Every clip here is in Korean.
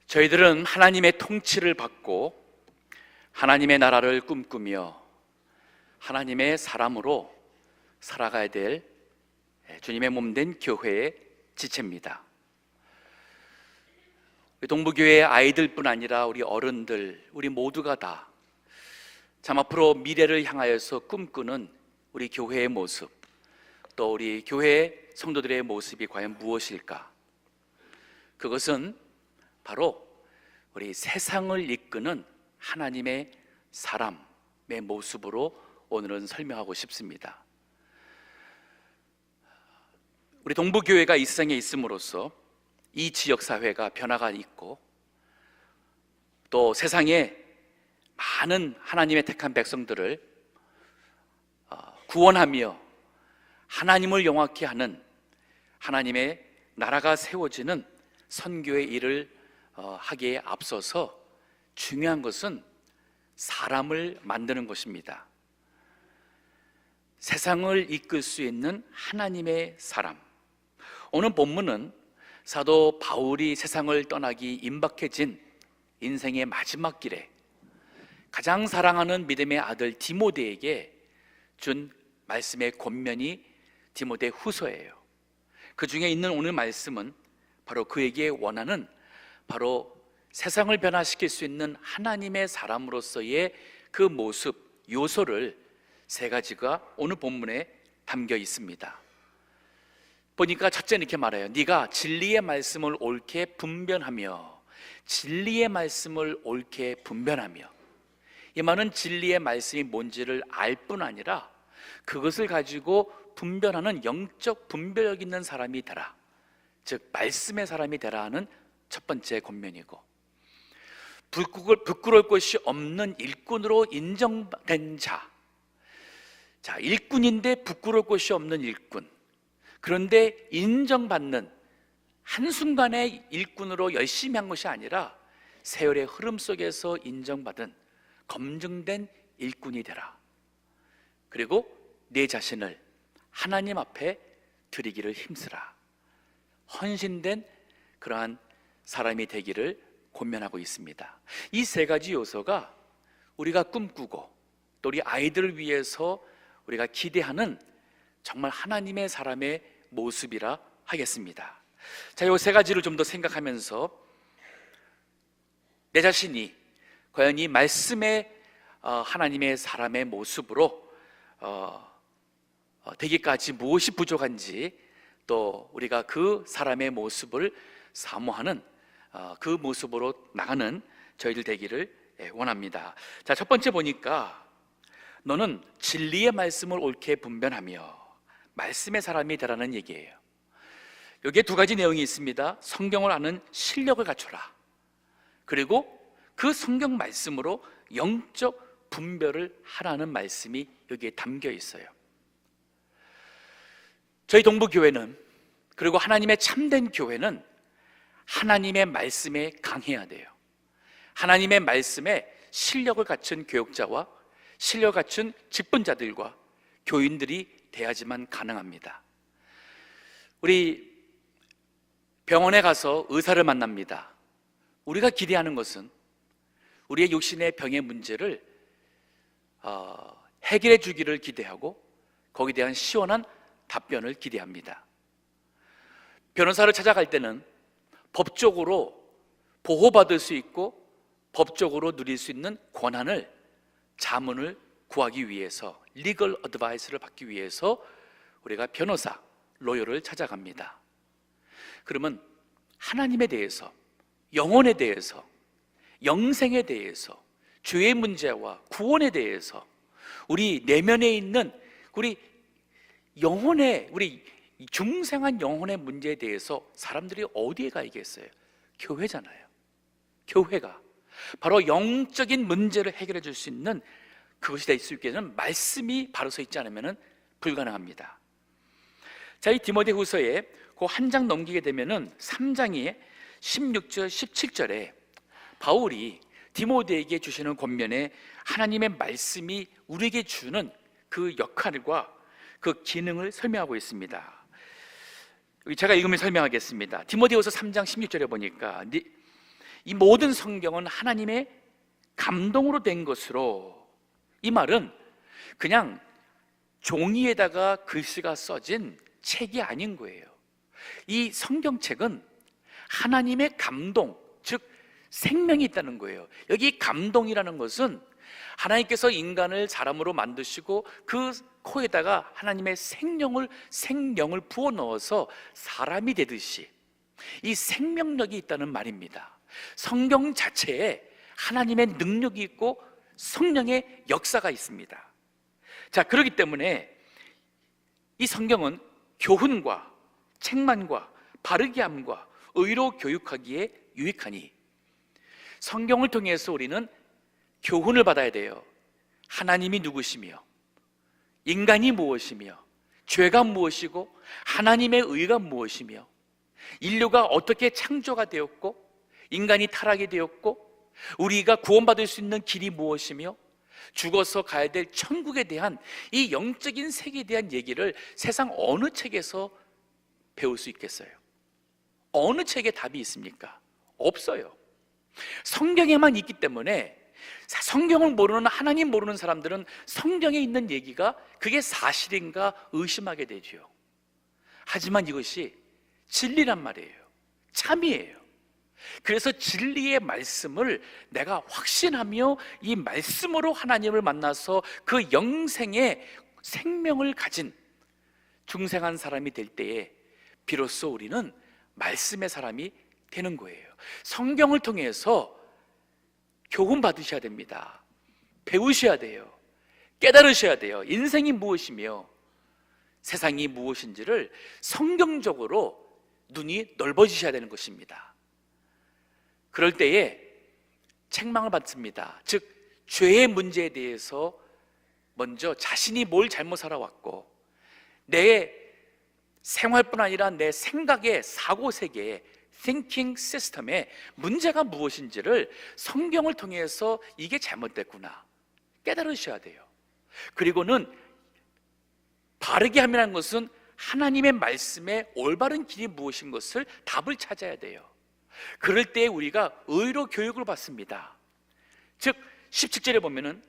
저희들은 하나님의 통치를 받고 하나님의 나라를 꿈꾸며 하나님의 사람으로 살아가야 될 주님의 몸된 교회의 지체입니다. 동부교회의 아이들뿐 아니라 우리 어른들, 우리 모두가 다 참 앞으로 미래를 향하여서 꿈꾸는 우리 교회의 모습, 또 우리 교회 성도들의 모습이 과연 무엇일까? 그것은 바로 우리 세상을 이끄는 하나님의 사람의 모습으로 오늘은 설명하고 싶습니다. 우리 동부교회가 이 세상에 있음으로써 이 지역사회가 변화가 있고 또 세상에 많은 하나님의 택한 백성들을 구원하며 하나님을 영화케 하는 하나님의 나라가 세워지는 선교의 일을 하기에 앞서서 중요한 것은 사람을 만드는 것입니다. 세상을 이끌 수 있는 하나님의 사람. 오늘 본문은 사도 바울이 세상을 떠나기 임박해진 인생의 마지막 길에 가장 사랑하는 믿음의 아들 디모데에게 준 말씀의 권면이 디모데 후서예요. 그 중에 있는 오늘 말씀은 바로 그에게 원하는 바로 세상을 변화시킬 수 있는 하나님의 사람으로서의 그 모습, 요소를 세 가지가 오늘 본문에 담겨 있습니다. 보니까 첫째는 이렇게 말해요. 네가 진리의 말씀을 옳게 분별하며, 진리의 말씀을 옳게 분별하며. 이 말은 진리의 말씀이 뭔지를 알 뿐 아니라 그것을 가지고 분별하는 영적 분별력 있는 사람이 되라, 즉 말씀의 사람이 되라 하는 첫 번째 권면이고, 부끄러울 것이 없는 일꾼으로 인정된 자. 자, 일꾼인데 부끄러울 것이 없는 일꾼, 그런데 인정받는, 한순간의 일꾼으로 열심히 한 것이 아니라 세월의 흐름 속에서 인정받은 검증된 일꾼이 되라. 그리고 내 자신을 하나님 앞에 드리기를 힘쓰라. 헌신된 그러한 사람이 되기를 권면하고 있습니다. 이 세 가지 요소가 우리가 꿈꾸고 또 우리 아이들을 위해서 우리가 기대하는 정말 하나님의 사람의 모습이라 하겠습니다. 자, 이 세 가지를 좀 더 생각하면서 내 자신이 과연 이 말씀의 하나님의 사람의 모습으로 되기까지 무엇이 부족한지, 또 우리가 그 사람의 모습을 사모하는 그 모습으로 나가는 저희들 되기를 원합니다. 자, 첫 번째 보니까 너는 진리의 말씀을 옳게 분별하며 말씀의 사람이 되라는 얘기예요. 여기에 두 가지 내용이 있습니다. 성경을 아는 실력을 갖춰라, 그리고 그 성경 말씀으로 영적 분별을 하라는 말씀이 여기에 담겨 있어요. 저희 동부교회는, 그리고 하나님의 참된 교회는 하나님의 말씀에 강해야 돼요. 하나님의 말씀에 실력을 갖춘 교역자와 실력을 갖춘 직분자들과 교인들이 돼야지만 가능합니다. 우리 병원에 가서 의사를 만납니다. 우리가 기대하는 것은 우리의 육신의 병의 문제를 해결해 주기를 기대하고 거기에 대한 시원한 답변을 기대합니다. 변호사를 찾아갈 때는 법적으로 보호받을 수 있고 법적으로 누릴 수 있는 권한을, 자문을 구하기 위해서, 리걸 어드바이스를 받기 위해서 우리가 변호사, 로열을 찾아갑니다. 그러면 하나님에 대해서, 영혼에 대해서, 영생에 대해서, 죄의 문제와 구원에 대해서, 우리 내면에 있는 우리 영혼의, 우리 중생한 영혼의 문제에 대해서 사람들이 어디에 가 있겠어요? 교회잖아요. 교회가 바로 영적인 문제를 해결해 줄 수 있는, 그것이 될 수 있게는 말씀이 바로 서 있지 않으면 불가능합니다. 자, 이 디모데 후서에 그 한 장 넘기게 되면은 3장의 16절 17절에 바울이 디모데에게 주시는 권면에 하나님의 말씀이 우리에게 주는 그 역할과 그 기능을 설명하고 있습니다. 제가 읽으면 설명하겠습니다. 디모데후서 3장 16절에 보니까 이 모든 성경은 하나님의 감동으로 된 것으로, 이 말은 그냥 종이에다가 글씨가 써진 책이 아닌 거예요. 이 성경책은 하나님의 감동, 즉 생명이 있다는 거예요. 여기 감동이라는 것은 하나님께서 인간을 사람으로 만드시고 그 코에다가 하나님의 생명을 부어 넣어서 사람이 되듯이 이 생명력이 있다는 말입니다. 성경 자체에 하나님의 능력이 있고 성령의 역사가 있습니다. 자, 그렇기 때문에 이 성경은 교훈과 책망과 바르게 함과 의로 교육하기에 유익하니, 성경을 통해서 우리는 교훈을 받아야 돼요. 하나님이 누구시며, 인간이 무엇이며, 죄가 무엇이고, 하나님의 의가 무엇이며, 인류가 어떻게 창조가 되었고, 인간이 타락이 되었고, 우리가 구원받을 수 있는 길이 무엇이며, 죽어서 가야 될 천국에 대한 이 영적인 세계에 대한 얘기를 세상 어느 책에서 배울 수 있겠어요? 어느 책에 답이 있습니까? 없어요. 성경에만 있기 때문에 성경을 모르는, 하나님 모르는 사람들은 성경에 있는 얘기가 그게 사실인가 의심하게 되죠. 하지만 이것이 진리란 말이에요. 참이에요. 그래서 진리의 말씀을 내가 확신하며 이 말씀으로 하나님을 만나서 그 영생의 생명을 가진 중생한 사람이 될 때에 비로소 우리는 말씀의 사람이 되는 거예요. 성경을 통해서 교훈 받으셔야 됩니다. 배우셔야 돼요. 깨달으셔야 돼요. 인생이 무엇이며 세상이 무엇인지를 성경적으로 눈이 넓어지셔야 되는 것입니다. 그럴 때에 책망을 받습니다. 즉 죄의 문제에 대해서 먼저 자신이 뭘 잘못 살아왔고, 내 생활뿐 아니라 내 생각의 사고세계에, thinking system에 문제가 무엇인지를 성경을 통해서 이게 잘못됐구나 깨달으셔야 돼요. 그리고는 바르게 함이라는 것은 하나님의 말씀의 올바른 길이 무엇인 것을 답을 찾아야 돼요. 그럴 때 우리가 의로 교육을 받습니다. 즉 17절에 보면은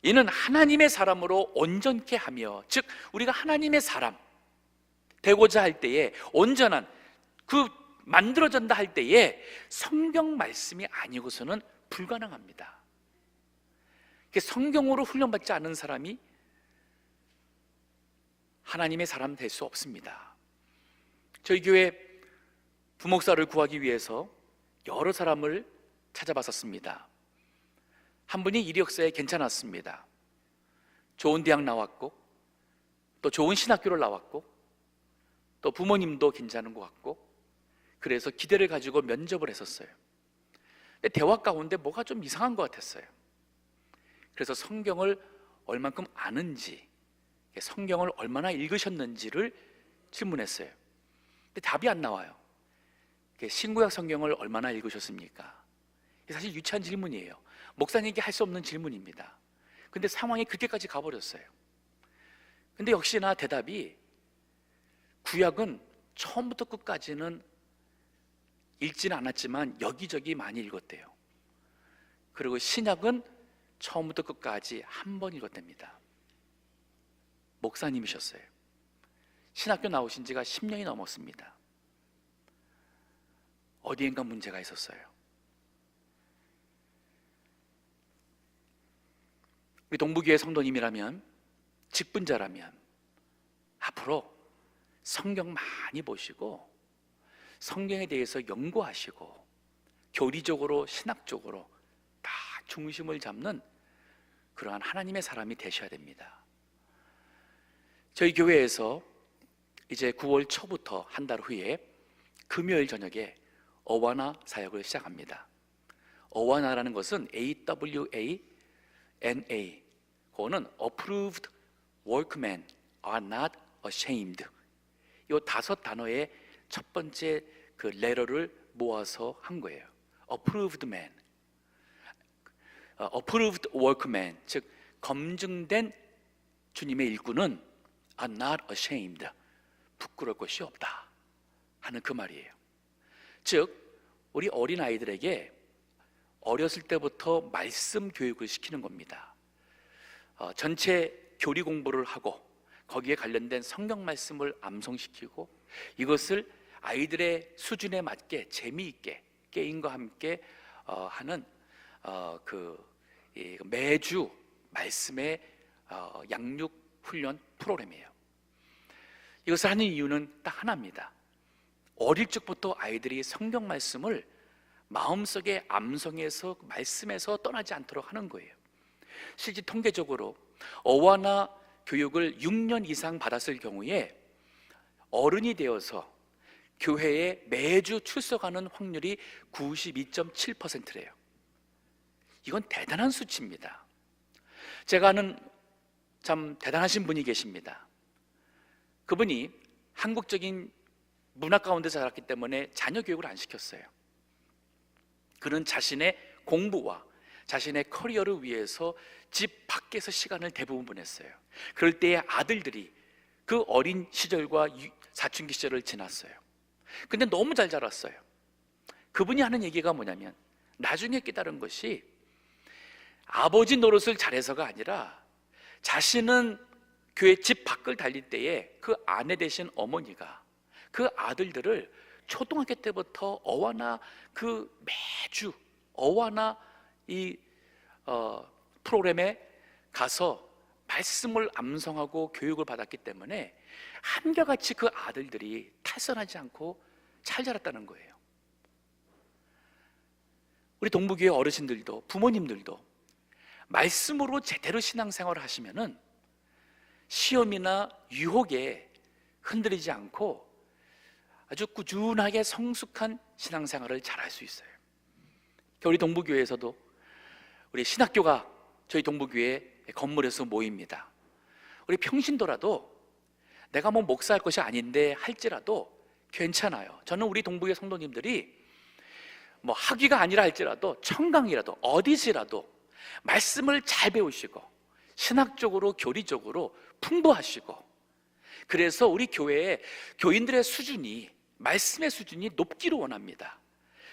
이는 하나님의 사람으로 온전케 하며, 즉 우리가 하나님의 사람 되고자 할 때에, 온전한 그 만들어진다 할 때에 성경 말씀이 아니고서는 불가능합니다. 성경으로 훈련받지 않은 사람이 하나님의 사람 될 수 없습니다. 저희 교회 부목사를 구하기 위해서 여러 사람을 찾아봤었습니다. 한 분이 이력서에 괜찮았습니다. 좋은 대학 나왔고, 또 좋은 신학교를 나왔고, 또 부모님도 괜찮은 것 같고, 그래서 기대를 가지고 면접을 했었어요. 근데 대화 가운데 뭐가 좀 이상한 것 같았어요. 그래서 성경을 얼만큼 아는지, 성경을 얼마나 읽으셨는지를 질문했어요. 근데 답이 안 나와요. 신구약 성경을 얼마나 읽으셨습니까? 사실 유치한 질문이에요. 목사님께 할 수 없는 질문입니다. 근데 상황이 그렇게까지 가버렸어요. 근데 역시나 대답이, 구약은 처음부터 끝까지는 읽지는 않았지만 여기저기 많이 읽었대요. 그리고 신약은 처음부터 끝까지 한 번 읽었답니다. 목사님이셨어요. 신학교 나오신 지가 10년이 넘었습니다. 어디엔가 문제가 있었어요. 우리 동부교회 성도님이라면, 직분자라면 앞으로 성경 많이 보시고 성경에 대해서 연구하시고 교리적으로 신학적으로 다 중심을 잡는 그러한 하나님의 사람이 되셔야 됩니다. 저희 교회에서 이제 9월 초부터 한 달 후에 금요일 저녁에 어와나 사역을 시작합니다. 어와나라는 것은 AWANA, 그거는 Approved Workmen are not ashamed. 이 5단어의 첫 번째 그 레터를 모아서 한 거예요. Approved man, Approved Workman, 즉 검증된 주님의 일꾼은 are not ashamed, 부끄러울 것이 없다 하는 그 말이에요. 즉 우리 어린 아이들에게 어렸을 때부터 말씀 교육을 시키는 겁니다. 전체 교리 공부를 하고 거기에 관련된 성경 말씀을 암송시키고 이것을 아이들의 수준에 맞게 재미있게 게임과 함께 하는 매주 말씀의 양육 훈련 프로그램이에요. 이것을 하는 이유는 딱 하나입니다. 어릴 적부터 아이들이 성경 말씀을 마음속에 암송해서 말씀에서 떠나지 않도록 하는 거예요. 실제 통계적으로 어와나 교육을 6년 이상 받았을 경우에 어른이 되어서 교회에 매주 출석하는 확률이 92.7%래요. 이건 대단한 수치입니다. 제가 아는 참 대단하신 분이 계십니다. 그분이 한국적인 문화 가운데 자랐기 때문에 자녀 교육을 안 시켰어요. 그는 자신의 공부와 자신의 커리어를 위해서 집 밖에서 시간을 대부분 보냈어요. 그럴 때의 아들들이 그 어린 시절과 사춘기 시절을 지났어요. 근데 너무 잘 자랐어요. 그분이 하는 얘기가 뭐냐면 나중에 깨달은 것이 아버지 노릇을 잘해서가 아니라 자신은 교회 집 밖을 달릴 때에 그 아내 되신 어머니가 그 아들들을 초등학교 때부터 어와나 매주 어와나 이 프로그램에 가서 말씀을 암송하고 교육을 받았기 때문에 한결같이 그 아들들이 탈선하지 않고 잘 자랐다는 거예요. 우리 동부교회 어르신들도 부모님들도 말씀으로 제대로 신앙생활을 하시면은 시험이나 유혹에 흔들리지 않고 아주 꾸준하게 성숙한 신앙생활을 잘할 수 있어요. 우리 동부교회에서도 우리 신학교가 저희 동부교회 건물에서 모입니다. 우리 평신도라도 내가 뭐 목사할 것이 아닌데 할지라도 괜찮아요. 저는 우리 동부교회 성도님들이 뭐 학위가 아니라 할지라도 청강이라도 어디지라도 말씀을 잘 배우시고 신학적으로 교리적으로 풍부하시고 그래서 우리 교회의 교인들의 수준이 말씀의 수준이 높기를 원합니다.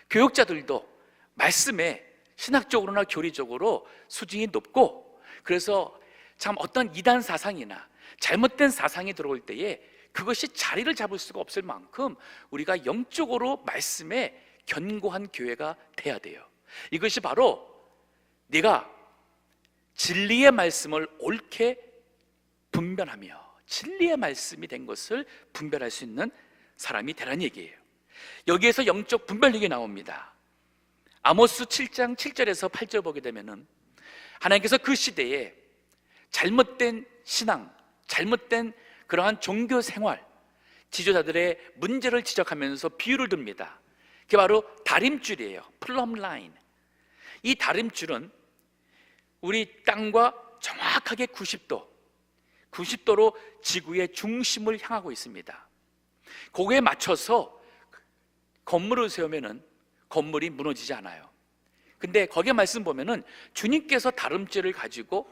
교육자들도 말씀에 신학적으로나 교리적으로 수준이 높고 그래서 참 어떤 이단 사상이나 잘못된 사상이 들어올 때에 그것이 자리를 잡을 수가 없을 만큼 우리가 영적으로 말씀에 견고한 교회가 돼야 돼요. 이것이 바로 네가 진리의 말씀을 옳게 분별하며 진리의 말씀이 된 것을 분별할 수 있는 사람이 되라는 얘기예요. 여기에서 영적 분별력이 나옵니다. 아모스 7장 7절에서 8절 보게 되면은 하나님께서 그 시대에 잘못된 신앙, 잘못된 그러한 종교 생활, 지도자들의 문제를 지적하면서 비유를 듭니다. 그게 바로 다림줄이에요. 플럼 라인. 이 다림줄은 우리 땅과 정확하게 90도로 지구의 중심을 향하고 있습니다. 거기에 맞춰서 건물을 세우면은 건물이 무너지지 않아요. 근데 거기에 말씀 보면은 주님께서 다름줄을 가지고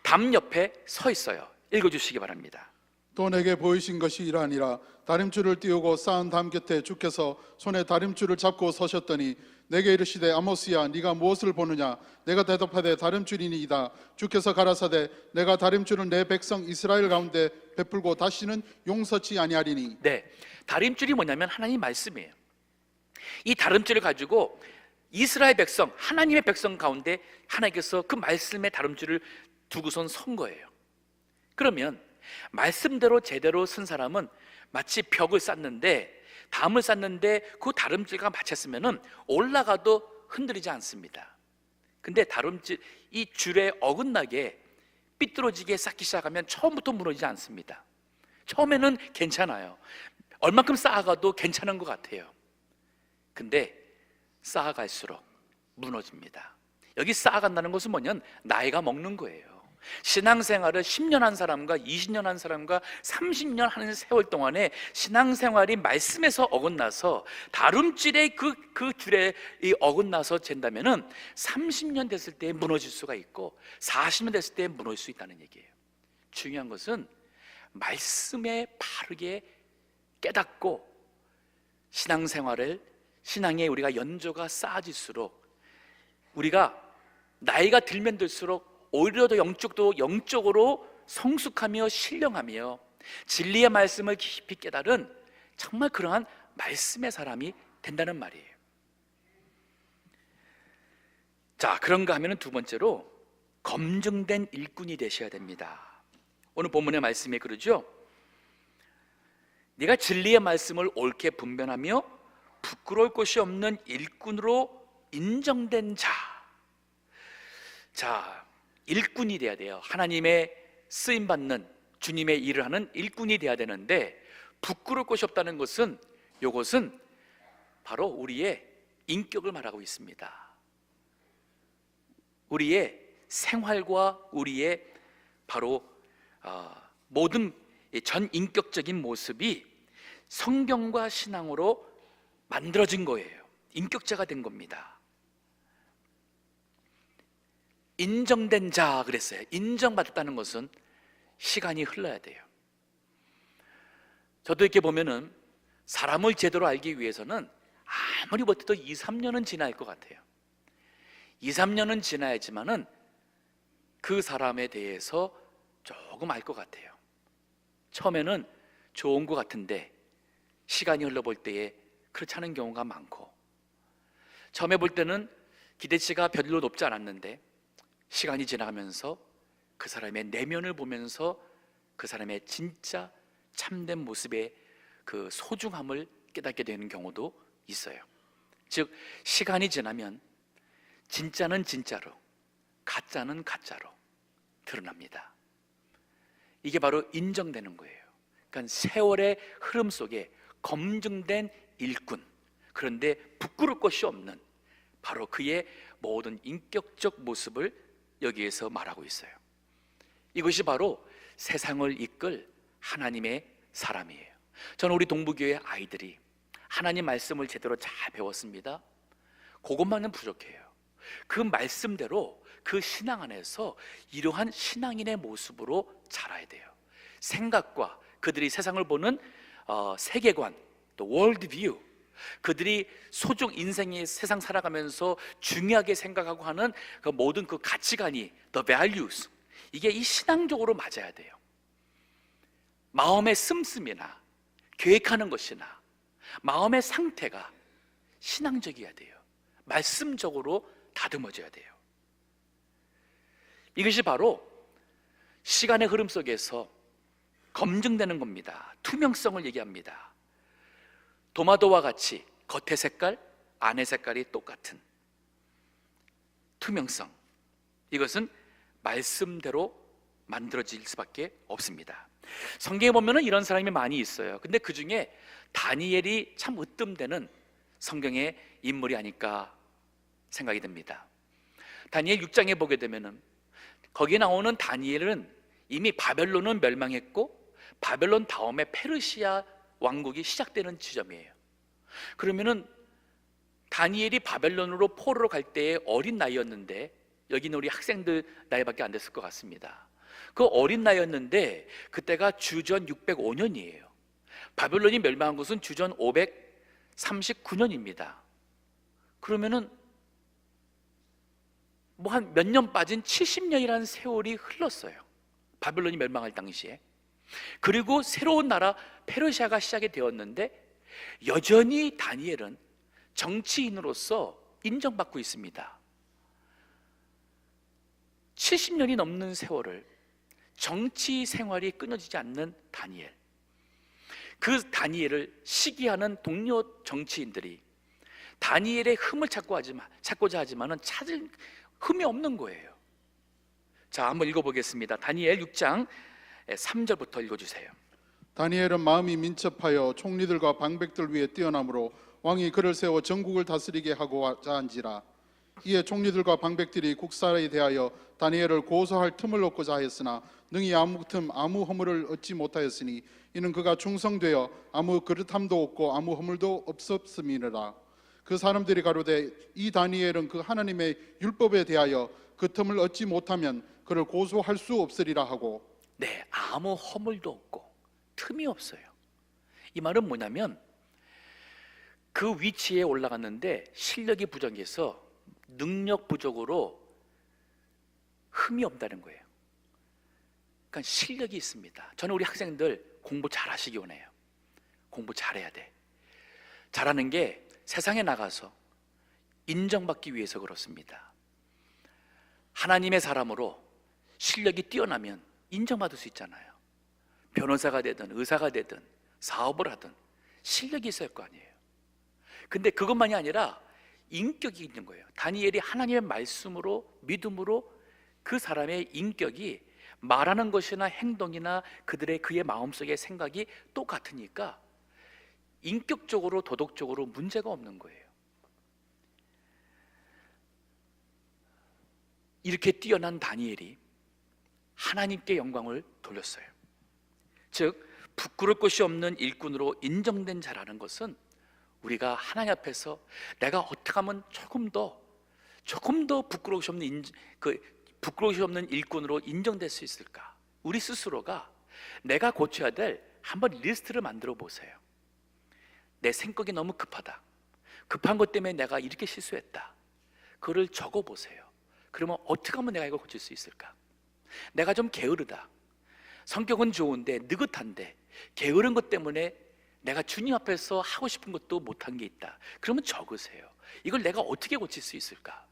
담 옆에 서 있어요. 읽어주시기 바랍니다. 또 내게 보이신 것이 이러하니라. 다림줄을 띄우고 쌓은 담 곁에 주께서 손에 다림줄을 잡고 서셨더니 내게 이르시되 아모스야 네가 무엇을 보느냐. 내가 대답하되 다림줄이니이다. 주께서 가라사대 내가 다림줄을 내 백성 이스라엘 가운데 베풀고 다시는 용서치 아니하리니. 네, 다림줄이 뭐냐면 하나님 말씀이에요. 이 다림줄을 가지고 이스라엘 백성, 하나님의 백성 가운데 하나님께서 그 말씀의 다림줄을 두고선 선 거예요. 그러면 말씀대로 제대로 선 사람은 마치 벽을 쌓는데 담을 쌓는데 그 다름질과 맞췄으면은 올라가도 흔들리지 않습니다. 근데 다름질 이 줄에 어긋나게 삐뚤어지게 쌓기 시작하면 처음부터 무너지지 않습니다. 처음에는 괜찮아요. 얼만큼 쌓아가도 괜찮은 것 같아요. 근데 쌓아갈수록 무너집니다. 여기 쌓아간다는 것은 뭐냐면 나이가 먹는 거예요. 신앙생활을 10년 한 사람과 20년 한 사람과 30년 하는 세월 동안에 신앙생활이 말씀에서 어긋나서 다름질에 그 줄에 어긋나서 잰다면은 30년 됐을 때 무너질 수가 있고 40년 됐을 때 무너질 수 있다는 얘기예요. 중요한 것은 말씀에 바르게 깨닫고 신앙생활을 신앙에 우리가 연조가 쌓아질수록 우리가 나이가 들면 들수록 오히려 더 영적으로 성숙하며 신령하며 진리의 말씀을 깊이 깨달은 정말 그러한 말씀의 사람이 된다는 말이에요. 자, 그런가 하면 두 번째로 검증된 일꾼이 되셔야 됩니다. 오늘 본문의 말씀에 그러죠. 네가 진리의 말씀을 옳게 분별하며 부끄러울 것이 없는 일꾼으로 인정된 자. 자, 일꾼이 돼야 돼요. 하나님의 쓰임받는 주님의 일을 하는 일꾼이 돼야 되는데, 부끄러울 것이 없다는 것은, 이것은 바로 우리의 인격을 말하고 있습니다. 우리의 생활과 우리의 바로 모든 전 인격적인 모습이 성경과 신앙으로 만들어진 거예요. 인격자가 된 겁니다. 인정된 자 그랬어요. 인정받았다는 것은 시간이 흘러야 돼요. 저도 이렇게 보면은 사람을 제대로 알기 위해서는 아무리 못해도 2, 3년은 지나야 할 것 같아요. 2, 3년은 지나야지만은 그 사람에 대해서 조금 알 것 같아요. 처음에는 좋은 것 같은데 시간이 흘러볼 때에 그렇지 않은 경우가 많고, 처음에 볼 때는 기대치가 별로 높지 않았는데 시간이 지나가면서 그 사람의 내면을 보면서 그 사람의 진짜 참된 모습의 그 소중함을 깨닫게 되는 경우도 있어요. 즉, 시간이 지나면 진짜는 진짜로, 가짜는 가짜로 드러납니다. 이게 바로 인정되는 거예요. 그러니까 세월의 흐름 속에 검증된 일꾼, 그런데 부끄러울 것이 없는 바로 그의 모든 인격적 모습을 여기에서 말하고 있어요. 이것이 바로 세상을 이끌 하나님의 사람이에요. 저는 우리 동부교회 아이들이 하나님 말씀을 제대로 잘 배웠습니다. 그것만은 부족해요. 그 말씀대로 그 신앙 안에서 이러한 신앙인의 모습으로 자라야 돼요. 생각과 그들이 세상을 보는 세계관, 또 월드뷰, 그들이 소중 인생의 세상 살아가면서 중요하게 생각하고 하는 그 모든 그 가치관이, the values, 이게 이 신앙적으로 맞아야 돼요. 마음의 씀씀이나 계획하는 것이나 마음의 상태가 신앙적이어야 돼요. 말씀적으로 다듬어져야 돼요. 이것이 바로 시간의 흐름 속에서 검증되는 겁니다. 투명성을 얘기합니다. 도마도와 같이 겉의 색깔, 안의 색깔이 똑같은 투명성, 이것은 말씀대로 만들어질 수밖에 없습니다. 성경에 보면 이런 사람이 많이 있어요. 근데 그 중에 다니엘이 참 으뜸되는 성경의 인물이 아닐까 생각이 듭니다. 다니엘 6장에 보게 되면은 거기에 나오는 다니엘은 이미 바벨론은 멸망했고 바벨론 다음에 페르시아 왕국이 시작되는 지점이에요. 그러면은 다니엘이 바벨론으로 포로로 갈 때의 어린 나이였는데, 여기는 우리 학생들 나이밖에 안 됐을 것 같습니다. 그 어린 나이였는데 그때가 주전 605년이에요. 바벨론이 멸망한 것은 주전 539년입니다. 그러면은 뭐 한 몇 년 빠진 70년이라는 세월이 흘렀어요. 바벨론이 멸망할 당시에. 그리고 새로운 나라 페르시아가 시작이 되었는데 여전히 다니엘은 정치인으로서 인정받고 있습니다. 70년이 넘는 세월을 정치 생활이 끊어지지 않는 다니엘, 그 다니엘을 시기하는 동료 정치인들이 다니엘의 흠을 찾고자 하지만은 찾을 흠이 없는 거예요. 자, 한번 읽어보겠습니다. 다니엘 6장 3절부터 읽어주세요. 다니엘은 마음이 민첩하여 총리들과 방백들 위에 뛰어나므로 왕이 그를 세워 전국을 다스리게 하고자 한지라. 이에 총리들과 방백들이 국사에 대하여 다니엘을 고소할 틈을 얻고자 하였으나 능히 아무 허물을 얻지 못하였으니 이는 그가 충성되어 아무 그릇함도 없고 아무 허물도 없었음이니라. 그 사람들이 가로되 이 다니엘은 그 하나님의 율법에 대하여 그 틈을 얻지 못하면 그를 고소할 수 없으리라 하고. 네, 아무 허물도 없고 틈이 없어요. 이 말은 뭐냐면 그 위치에 올라갔는데 실력이 부족해서 능력 부족으로 흠이 없다는 거예요. 그러니까 실력이 있습니다. 저는 우리 학생들 공부 잘하시기 원해요. 공부 잘해야 돼. 잘하는 게 세상에 나가서 인정받기 위해서 그렇습니다. 하나님의 사람으로 실력이 뛰어나면 인정받을 수 있잖아요. 변호사가 되든 의사가 되든 사업을 하든 실력이 있어야 할 거 아니에요. 근데 그것만이 아니라 인격이 있는 거예요. 다니엘이 하나님의 말씀으로, 믿음으로 그 사람의 인격이 말하는 것이나 행동이나 그의 마음속의 생각이 똑같으니까 인격적으로 도덕적으로 문제가 없는 거예요. 이렇게 뛰어난 다니엘이 하나님께 영광을 돌렸어요. 즉 부끄러울 것이 없는 일꾼으로 인정된 자라는 것은 우리가 하나님 앞에서 내가 어떻게 하면 조금 더 부끄러울 것이 없는 일꾼으로 인정될 수 있을까? 우리 스스로가 내가 고쳐야 될 한번 리스트를 만들어 보세요. 내 생각이 너무 급하다. 급한 것 때문에 내가 이렇게 실수했다. 그거를 적어 보세요. 그러면 어떻게 하면 내가 이걸 고칠 수 있을까? 내가 좀 게으르다. 성격은 좋은데 느긋한데 게으른 것 때문에 내가 주님 앞에서 하고 싶은 것도 못한 게 있다. 그러면 적으세요. 이걸 내가 어떻게 고칠 수 있을까?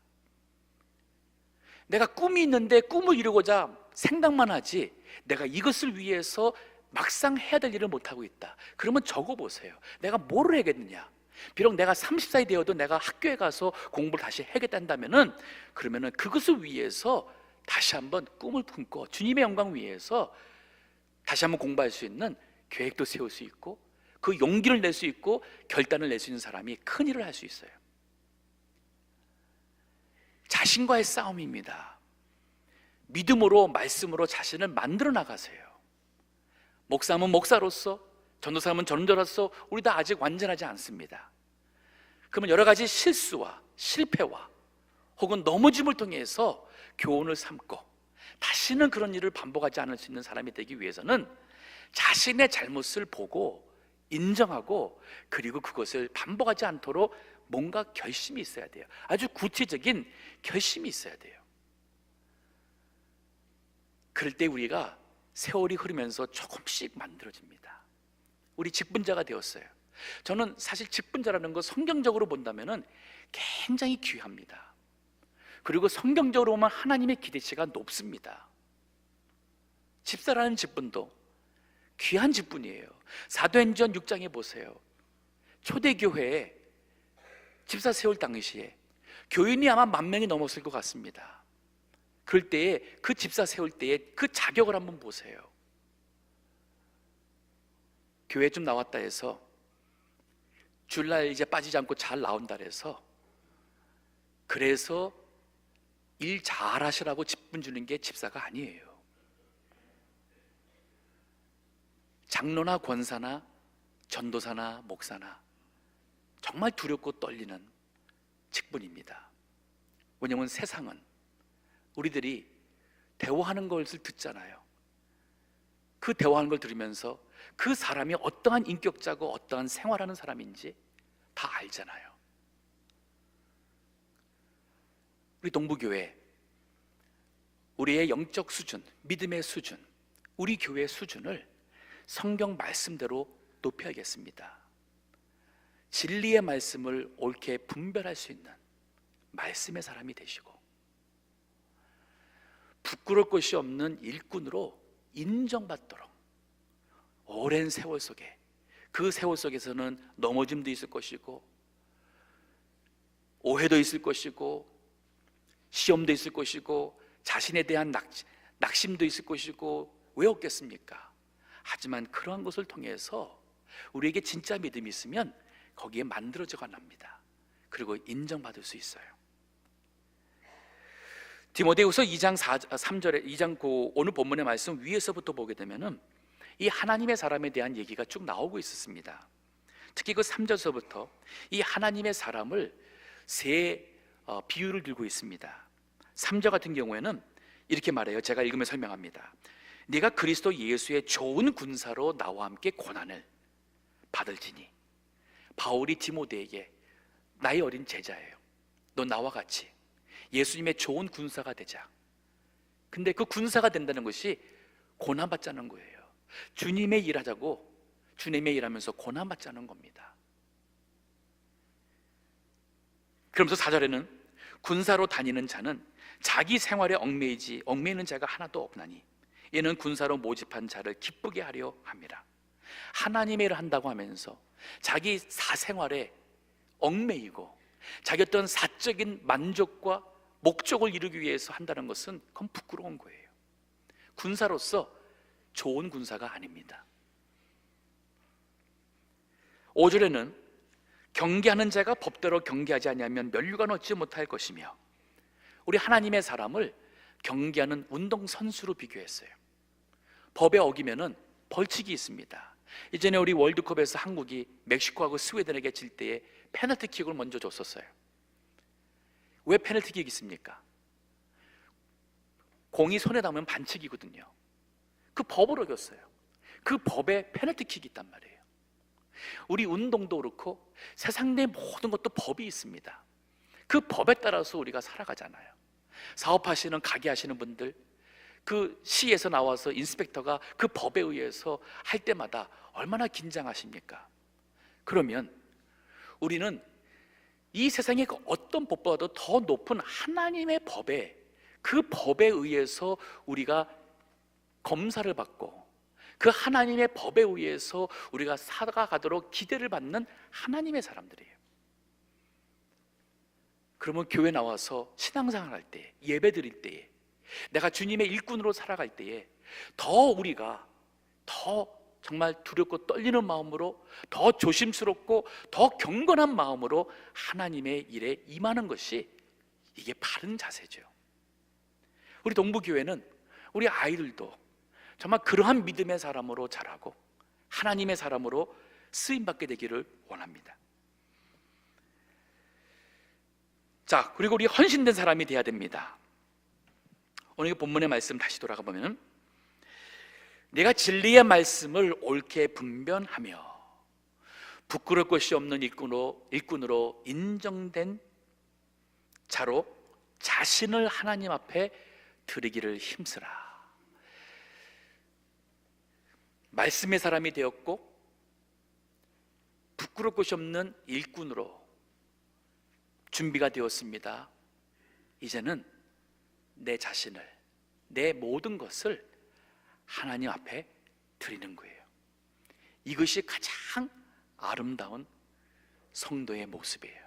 내가 꿈이 있는데 꿈을 이루고자 생각만 하지 내가 이것을 위해서 막상 해야 될 일을 못하고 있다. 그러면 적어보세요. 내가 뭐를 해야겠느냐? 비록 내가 30살이 되어도 내가 학교에 가서 공부를 다시 해야겠다 한다면은 그러면은 그것을 위해서 다시 한번 꿈을 품고 주님의 영광 위해서 다시 한번 공부할 수 있는 계획도 세울 수 있고 그 용기를 낼 수 있고 결단을 낼 수 있는 사람이 큰 일을 할 수 있어요. 자신과의 싸움입니다. 믿음으로 말씀으로 자신을 만들어 나가세요. 목사면 목사로서, 전도사면 전도사로서 우리 다 아직 완전하지 않습니다. 그러면 여러 가지 실수와 실패와 혹은 넘어짐을 통해서 교훈을 삼고 다시는 그런 일을 반복하지 않을 수 있는 사람이 되기 위해서는 자신의 잘못을 보고 인정하고 그리고 그것을 반복하지 않도록 뭔가 결심이 있어야 돼요. 아주 구체적인 결심이 있어야 돼요. 그럴 때 우리가 세월이 흐르면서 조금씩 만들어집니다. 우리 직분자가 되었어요. 저는 사실 직분자라는 거 성경적으로 본다면 굉장히 귀합니다. 그리고 성경적으로 보면 하나님의 기대치가 높습니다. 집사라는 직분도 귀한 직분이에요. 사도행전 6장에 보세요. 초대교회에 집사 세울 당시에 교인이 아마 10,000명이 넘었을 것 같습니다. 그럴 때에 그 집사 세울 때에 그 자격을 한번 보세요. 교회 좀 나왔다 해서 주일날 이제 빠지지 않고 잘 나온다 해서 그래서 일 잘하시라고 직분 주는 게 집사가 아니에요. 장로나 권사나 전도사나 목사나 정말 두렵고 떨리는 직분입니다. 왜냐하면 세상은 우리들이 대화하는 것을 듣잖아요. 그 대화하는 걸 들으면서 그 사람이 어떠한 인격자고 어떠한 생활하는 사람인지 다 알잖아요. 우리 동부교회 우리의 영적 수준, 믿음의 수준, 우리 교회의 수준을 성경 말씀대로 높여야겠습니다. 진리의 말씀을 옳게 분별할 수 있는 말씀의 사람이 되시고 부끄러울 것이 없는 일꾼으로 인정받도록 오랜 세월 속에 그 세월 속에서는 넘어짐도 있을 것이고 오해도 있을 것이고 시험도 있을 것이고 자신에 대한 낙심도 있을 것이고 왜 없겠습니까? 하지만 그러한 것을 통해서 우리에게 진짜 믿음이 있으면 거기에 만들어져가 납니다. 그리고 인정받을 수 있어요. 디모데후서 2장 3절에 2장 오늘 본문의 말씀 위에서부터 보게 되면은 이 하나님의 사람에 대한 얘기가 쭉 나오고 있었습니다. 특히 그 3절서부터 이 하나님의 사람을 세 비유를 들고 있습니다. 3절 같은 경우에는 이렇게 말해요. 제가 읽으면 설명합니다. 네가 그리스도 예수의 좋은 군사로 나와 함께 고난을 받을지니 바울이 디모데에게 나의 어린 제자예요. 너 나와 같이 예수님의 좋은 군사가 되자. 근데 그 군사가 된다는 것이 고난받자는 거예요. 주님의 일하자고 주님의 일하면서 고난받자는 겁니다. 그러면서 4절에는 군사로 다니는 자는 자기 생활에 얽매이는 자가 하나도 없나니 이는 군사로 모집한 자를 기쁘게 하려 합니다. 하나님의 일을 한다고 하면서 자기 사생활에 얽매이고 자기 어떤 사적인 만족과 목적을 이루기 위해서 한다는 것은 그건 부끄러운 거예요. 군사로서 좋은 군사가 아닙니다. 5절에는 경계하는 자가 법대로 경계하지 아니하면 면류관 얻지 못할 것이며 우리 하나님의 사람을 경계하는 운동선수로 비교했어요. 법에 어기면은 벌칙이 있습니다. 이전에 우리 월드컵에서 한국이 멕시코하고 스웨덴에게 질 때에 페널티킥을 먼저 줬었어요. 왜 페널티킥이 있습니까? 공이 손에 닿으면 반칙이거든요. 그 법을 어겼어요. 그 법에 페널티킥이 있단 말이에요. 우리 운동도 그렇고 세상 내 모든 것도 법이 있습니다. 그 법에 따라서 우리가 살아가잖아요. 사업하시는 가게 하시는 분들, 그 시에서 나와서 인스펙터가 그 법에 의해서 할 때마다 얼마나 긴장하십니까? 그러면 우리는 이 세상의 그 어떤 법보다도 더 높은 하나님의 법에, 그 법에 의해서 우리가 검사를 받고 그 하나님의 법에 의해서 우리가 살아가도록 기대를 받는 하나님의 사람들이에요. 그러면 교회 나와서 신앙생활 할 때, 예배 드릴 때에, 내가 주님의 일꾼으로 살아갈 때에 더 우리가 더 정말 두렵고 떨리는 마음으로, 더 조심스럽고 더 경건한 마음으로 하나님의 일에 임하는 것이, 이게 바른 자세죠. 우리 동부교회는 우리 아이들도 정말 그러한 믿음의 사람으로 자라고 하나님의 사람으로 쓰임받게 되기를 원합니다. 자, 그리고 우리 헌신된 사람이 돼야 됩니다. 오늘 본문의 말씀 다시 돌아가 보면, 내가 진리의 말씀을 옳게 분변하며 부끄러울 것이 없는 일꾼으로 인정된 자로 자신을 하나님 앞에 드리기를 힘쓰라. 말씀의 사람이 되었고 부끄러울 것이 없는 일꾼으로 준비가 되었습니다. 이제는 내 자신을, 내 모든 것을 하나님 앞에 드리는 거예요. 이것이 가장 아름다운 성도의 모습이에요.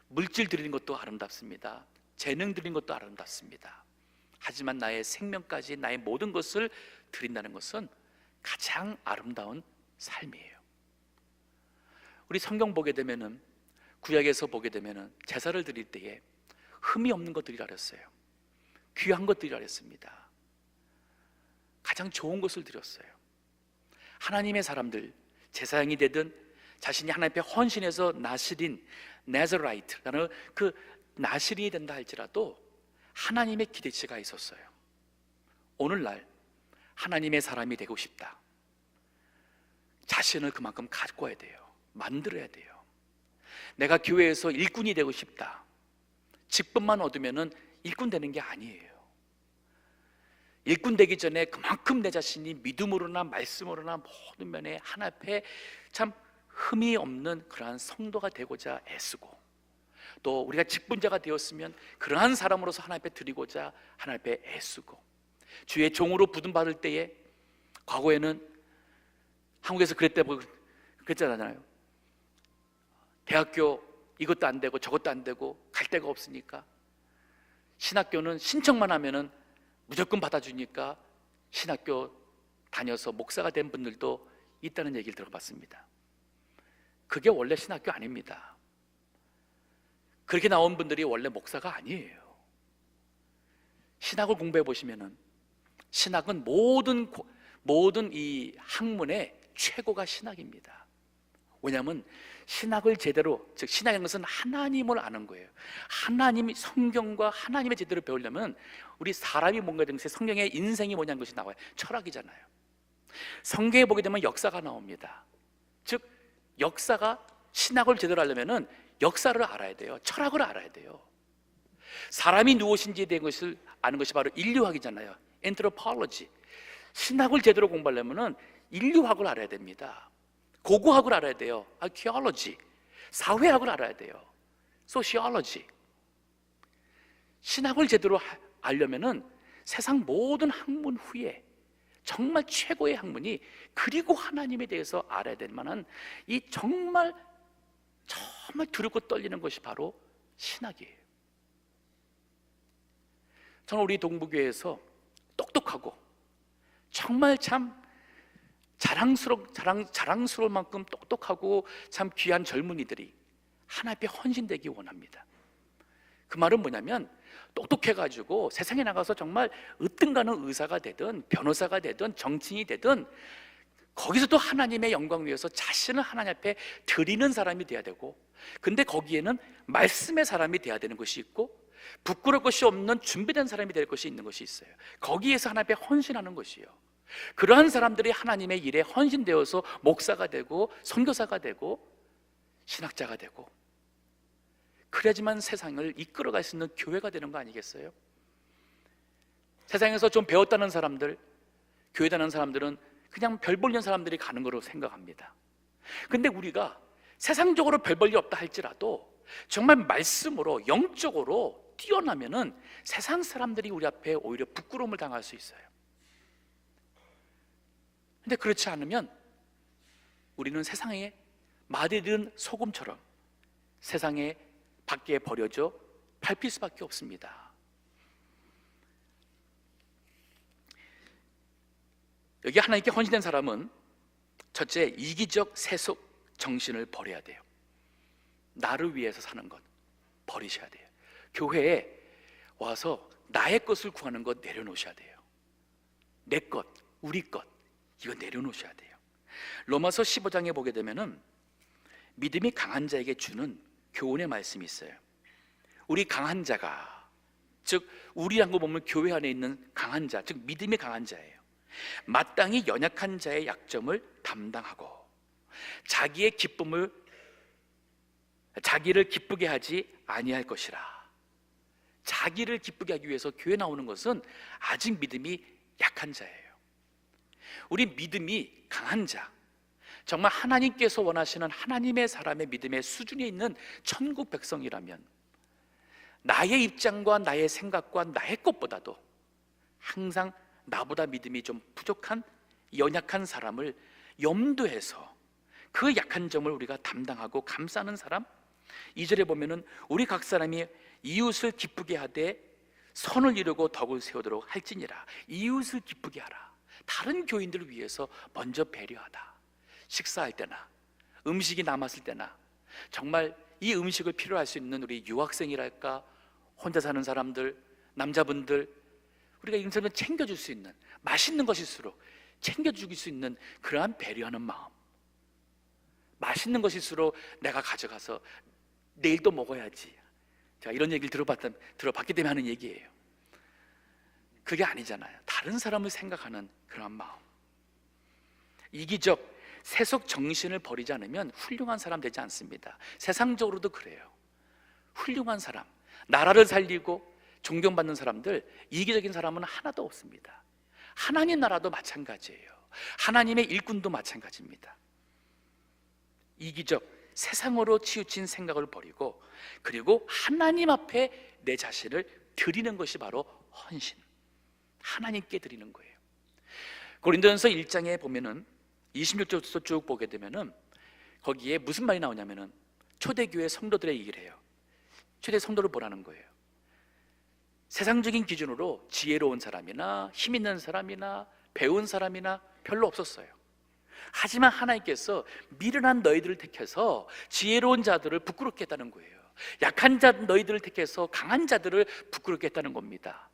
물질 드리는 것도 아름답습니다. 재능 드리는 것도 아름답습니다. 하지만 나의 생명까지, 나의 모든 것을 드린다는 것은 가장 아름다운 삶이에요. 우리 성경 보게 되면은, 구약에서 보게 되면은 제사를 드릴 때에 흠이 없는 것 드리라 그랬어요. 귀한 것 드리라 그랬습니다. 가장 좋은 것을 드렸어요. 하나님의 사람들, 제사장이 되든 자신이 하나님 앞에 헌신해서 나시린, 네저라이트라는 그 나시린이 된다 할지라도 하나님의 기대치가 있었어요. 오늘날 하나님의 사람이 되고 싶다, 자신을 그만큼 가꿔야 돼요. 만들어야 돼요. 내가 교회에서 일꾼이 되고 싶다, 직분만 얻으면 일꾼 되는 게 아니에요. 일꾼 되기 전에 그만큼 내 자신이 믿음으로나 말씀으로나 모든 면에 하나님 앞에 참 흠이 없는 그러한 성도가 되고자 애쓰고, 또 우리가 직분자가 되었으면 그러한 사람으로서 하나님 앞에 드리고자 하나님 앞에 애쓰고, 주의 종으로 부름받을 때에, 과거에는 한국에서 그랬잖아요. 대학교 이것도 안 되고 저것도 안 되고 갈 데가 없으니까 신학교는 신청만 하면은 무조건 받아주니까 신학교 다녀서 목사가 된 분들도 있다는 얘기를 들어봤습니다. 그게 원래 신학교 아닙니다. 그렇게 나온 분들이 원래 목사가 아니에요. 신학을 공부해 보시면은 신학은 모든 이 학문의 최고가 신학입니다. 왜냐하면 신학을 제대로, 즉 신학인 것은 하나님을 아는 거예요. 하나님이, 성경과 하나님의 제대로 배우려면 우리 사람이 뭔가 되는 것에 성경의 인생이 뭐냐는 것이 나와요. 철학이잖아요. 성경에 보게 되면 역사가 나옵니다. 즉 역사가 신학을 제대로 하려면은 역사를 알아야 돼요. 철학을 알아야 돼요. 사람이 무엇인지에 대한 것을 아는 것이 바로 인류학이잖아요. anthropology. 신학을 제대로 공부하려면은 인류학을 알아야 됩니다. 고고학을 알아야 돼요. archaeology. 사회학을 알아야 돼요. sociology. 신학을 제대로 알려면은 세상 모든 학문 후에 정말 최고의 학문이 그리고 하나님에 대해서 알아야 될 만한 이 정말 두렵고 떨리는 것이 바로 신학이에요. 저는 우리 동부교회에서 똑똑하고 정말 참 자랑스러울 만큼 똑똑하고 참 귀한 젊은이들이 하나님 앞에 헌신되기 원합니다. 그 말은 뭐냐면 똑똑해가지고 세상에 나가서 정말 으뜸가는 의사가 되든 변호사가 되든 정치인이 되든 거기서도 하나님의 영광 위해서 자신을 하나님 앞에 드리는 사람이 돼야 되고, 근데 거기에는 말씀의 사람이 돼야 되는 것이 있고 부끄러울 것이 없는 준비된 사람이 될 것이 있는 것이 있어요. 거기에서 하나님 앞에 헌신하는 것이요, 그러한 사람들이 하나님의 일에 헌신되어서 목사가 되고 선교사가 되고 신학자가 되고, 그래야지만 세상을 이끌어갈 수 있는 교회가 되는 거 아니겠어요? 세상에서 좀 배웠다는 사람들, 교회 다니는 사람들은 그냥 별 볼 일 사람들이 가는 거로 생각합니다. 근데 우리가 세상적으로 별 볼 일 없다 할지라도 정말 말씀으로 영적으로 뛰어나면은 세상 사람들이 우리 앞에 오히려 부끄러움을 당할 수 있어요. 근데 그렇지 않으면 우리는 세상에 마디든 소금처럼 세상에 밖에 버려져 밟힐 수밖에 없습니다. 여기 하나님께 헌신된 사람은 첫째, 이기적 세속 정신을 버려야 돼요. 나를 위해서 사는 것 버리셔야 돼요. 교회에 와서 나의 것을 구하는 것 내려놓으셔야 돼요. 내 것, 우리 것, 이거 내려놓으셔야 돼요. 로마서 15장에 보게 되면은 믿음이 강한 자에게 주는 교훈의 말씀이 있어요. 우리 강한 자가, 즉 우리란 거 보면 교회 안에 있는 강한 자, 즉 믿음이 강한 자예요. 마땅히 연약한 자의 약점을 담당하고 자기를 기쁘게 하지 아니할 것이라. 자기를 기쁘게 하기 위해서 교회 나오는 것은 아직 믿음이 약한 자예요. 우리 믿음이 강한 자, 정말 하나님께서 원하시는 하나님의 사람의 믿음의 수준에 있는 천국 백성이라면 나의 입장과 나의 생각과 나의 것보다도 항상 나보다 믿음이 좀 부족한 연약한 사람을 염두해서 그 약한 점을 우리가 담당하고 감싸는 사람. 2절에 보면은 우리 각 사람이 이웃을 기쁘게 하되 선을 이루고 덕을 세우도록 할지니라. 이웃을 기쁘게 하라. 다른 교인들을 위해서 먼저 배려하다. 식사할 때나 음식이 남았을 때나 정말 이 음식을 필요로 할 수 있는 우리 유학생이랄까, 혼자 사는 사람들, 남자분들, 우리가 이런 사람을 챙겨줄 수 있는, 맛있는 것일수록 챙겨줄 수 있는 그러한 배려하는 마음. 맛있는 것일수록 내가 가져가서 내일 또 먹어야지. 제가 이런 얘기를 들어봤기 때문에 하는 얘기예요. 그게 아니잖아요. 다른 사람을 생각하는 그런 마음. 이기적 세속 정신을 버리지 않으면 훌륭한 사람 되지 않습니다. 세상적으로도 그래요. 훌륭한 사람, 나라를 살리고 존경받는 사람들, 이기적인 사람은 하나도 없습니다. 하나님 나라도 마찬가지예요. 하나님의 일꾼도 마찬가지입니다. 이기적 세상으로 치우친 생각을 버리고, 그리고 하나님 앞에 내 자신을 드리는 것이 바로 헌신, 하나님께 드리는 거예요. 고린도전서 1장에 보면은 26절부터 쭉 보게 되면은 거기에 무슨 말이 나오냐면은 초대교회 성도들의 얘기를 해요. 초대 성도를 보라는 거예요. 세상적인 기준으로 지혜로운 사람이나 힘 있는 사람이나 배운 사람이나 별로 없었어요. 하지만 하나님께서 미련한 너희들을 택해서 지혜로운 자들을 부끄럽게 했다는 거예요. 약한 자 너희들을 택해서 강한 자들을 부끄럽게 했다는 겁니다.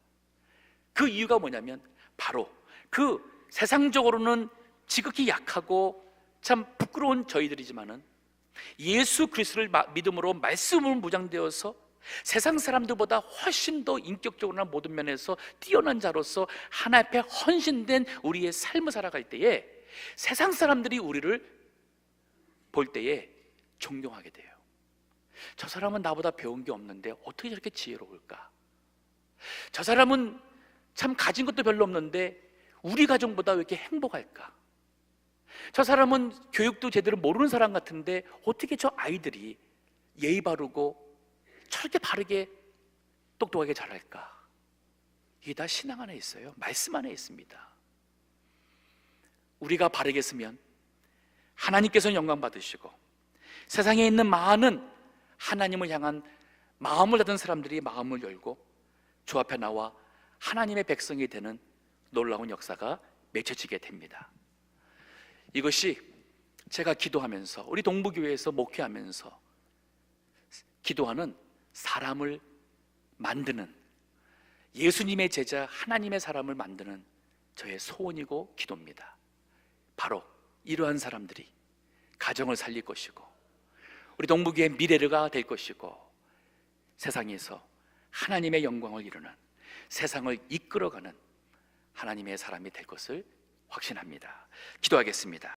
그 이유가 뭐냐면 바로 그 세상적으로는 지극히 약하고 참 부끄러운 저희들이지만은 예수 그리스도를 믿음으로 말씀으로 무장되어서 세상 사람들보다 훨씬 더 인격적으로나 모든 면에서 뛰어난 자로서 하나님 앞에 헌신된 우리의 삶을 살아갈 때에 세상 사람들이 우리를 볼 때에 존경하게 돼요. 저 사람은 나보다 배운 게 없는데 어떻게 저렇게 지혜로울까? 저 사람은 참 가진 것도 별로 없는데 우리 가정보다 왜 이렇게 행복할까? 저 사람은 교육도 제대로 모르는 사람 같은데 어떻게 저 아이들이 예의 바르고 저렇게 바르게 똑똑하게 자랄까? 이게 다 신앙 안에 있어요. 말씀 안에 있습니다. 우리가 바르게 쓰면 하나님께서는 영광 받으시고 세상에 있는 많은 하나님을 향한 마음을 닫은 사람들이 마음을 열고 주 앞에 나와 하나님의 백성이 되는 놀라운 역사가 맺혀지게 됩니다. 이것이 제가 기도하면서 우리 동부교회에서 목회하면서 기도하는 사람을 만드는 예수님의 제자 하나님의 사람을 만드는 저의 소원이고 기도입니다. 바로 이러한 사람들이 가정을 살릴 것이고 우리 동부교회의 미래가 될 것이고 세상에서 하나님의 영광을 이루는 세상을 이끌어가는 하나님의 사람이 될 것을 확신합니다. 기도하겠습니다.